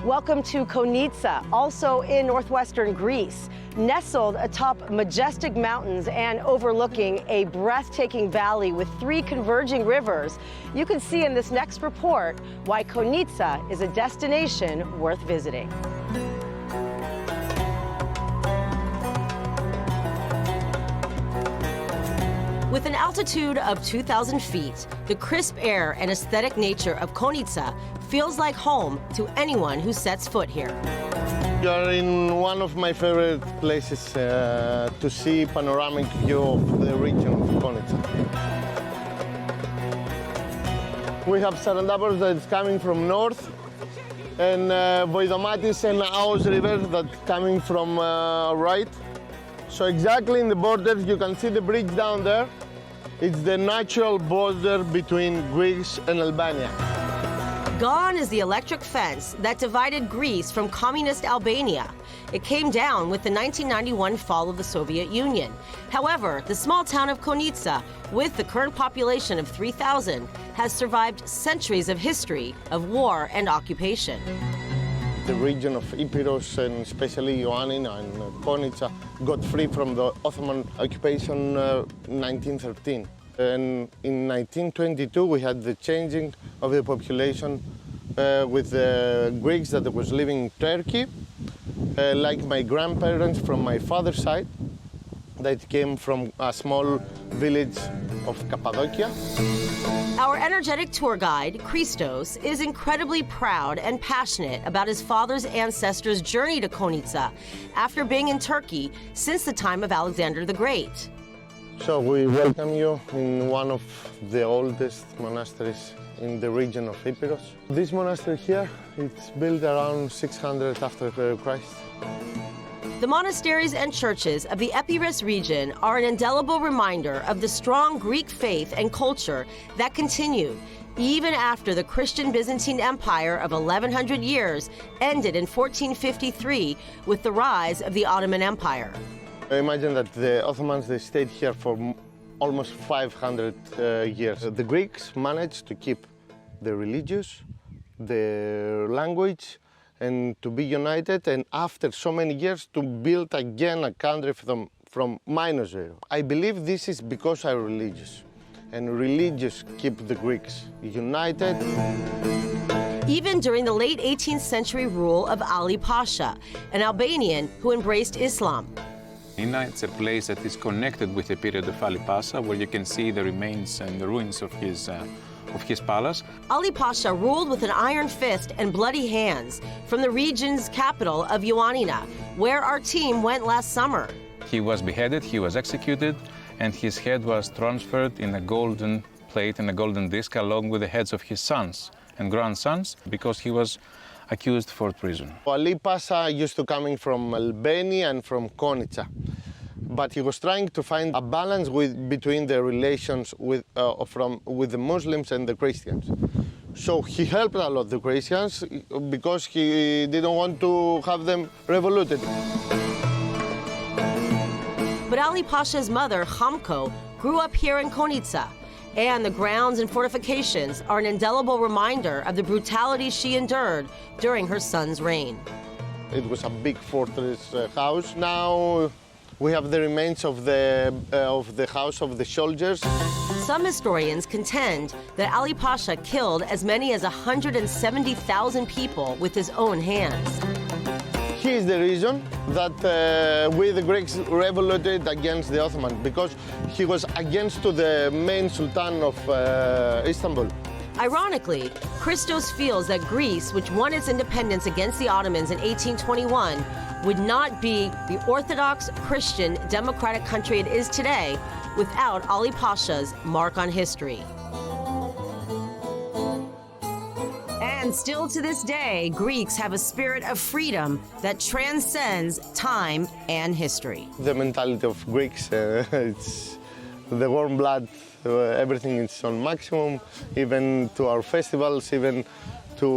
Welcome to Konitsa, also in northwestern Greece. Nestled atop majestic mountains and overlooking a breathtaking valley with 3 converging rivers, you can see in this next report why Konitsa is a destination worth visiting. With an altitude of 2,000 feet, the crisp air and aesthetic nature of Konitsa feels like home to anyone who sets foot here. You are in one of my favorite places to see panoramic view of the region of Konitsa. We have Sarandapos that is coming from north, and Voidomatis and Aos River that's coming from right. So exactly in the border, you can see the bridge down there. It's the natural border between Greece and Albania. Gone is the electric fence that divided Greece from communist Albania. It came down with the 1991 fall of the Soviet Union. However, the small town of Konitsa, with the current population of 3,000, has survived centuries of history of war and occupation. The region of Epirus, and especially Ioannina and Konitsa, got free from the Ottoman occupation in 1913. And in 1922, we had the changing of the population with the Greeks that was living in Turkey, like my grandparents from my father's side, that came from a small village of Cappadocia. Our energetic tour guide, Christos, is incredibly proud and passionate about his father's ancestors' journey to Konitsa after being in Turkey since the time of Alexander the Great. So we welcome you in one of the oldest monasteries in the region of Epirus. This monastery here, it's built around 600 after Christ. The monasteries and churches of the Epirus region are an indelible reminder of the strong Greek faith and culture that continued even after the Christian Byzantine Empire of 1,100 years ended in 1453 with the rise of the Ottoman Empire. Imagine that the Ottomans, they stayed here for almost 500 years. The Greeks managed to keep the religious, the language, and to be united, and after so many years to build again a country from -0. I believe this is because I'm religious, and religious keep the Greeks united. Even during the late 18th century rule of Ali Pasha, an Albanian who embraced Islam. It's a place that is connected with the period of Ali Pasha, where you can see the remains and the ruins of his palace. Ali Pasha ruled with an iron fist and bloody hands from the region's capital of Ioannina, where our team went last summer. He was beheaded, he was executed, and his head was transferred in a golden plate and a golden disc along with the heads of his sons and grandsons, because he was accused for treason. Ali Pasha used to coming from Albania and from Konitsa, but he was trying to find a balance between the relations with the Muslims and the Christians. So he helped a lot the Christians because he didn't want to have them revoluted. But Ali Pasha's mother, Hamko, grew up here in Konitsa, and the grounds and fortifications are an indelible reminder of the brutality she endured during her son's reign. It was a big fortress house. Now we have the remains of the house of the soldiers. Some historians contend that Ali Pasha killed as many as 170,000 people with his own hands. He is the reason that we, the Greeks, revolted against the Ottoman, because he was against to the main Sultan of Istanbul. Ironically, Christos feels that Greece, which won its independence against the Ottomans in 1821, would not be the Orthodox, Christian, democratic country it is today without Ali Pasha's mark on history. And still to this day, Greeks have a spirit of freedom that transcends time and history. The mentality of Greeks, it's the warm blood, everything is on maximum, even to our festivals, even to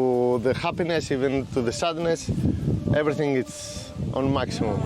the happiness, even to the sadness, everything is on maximum.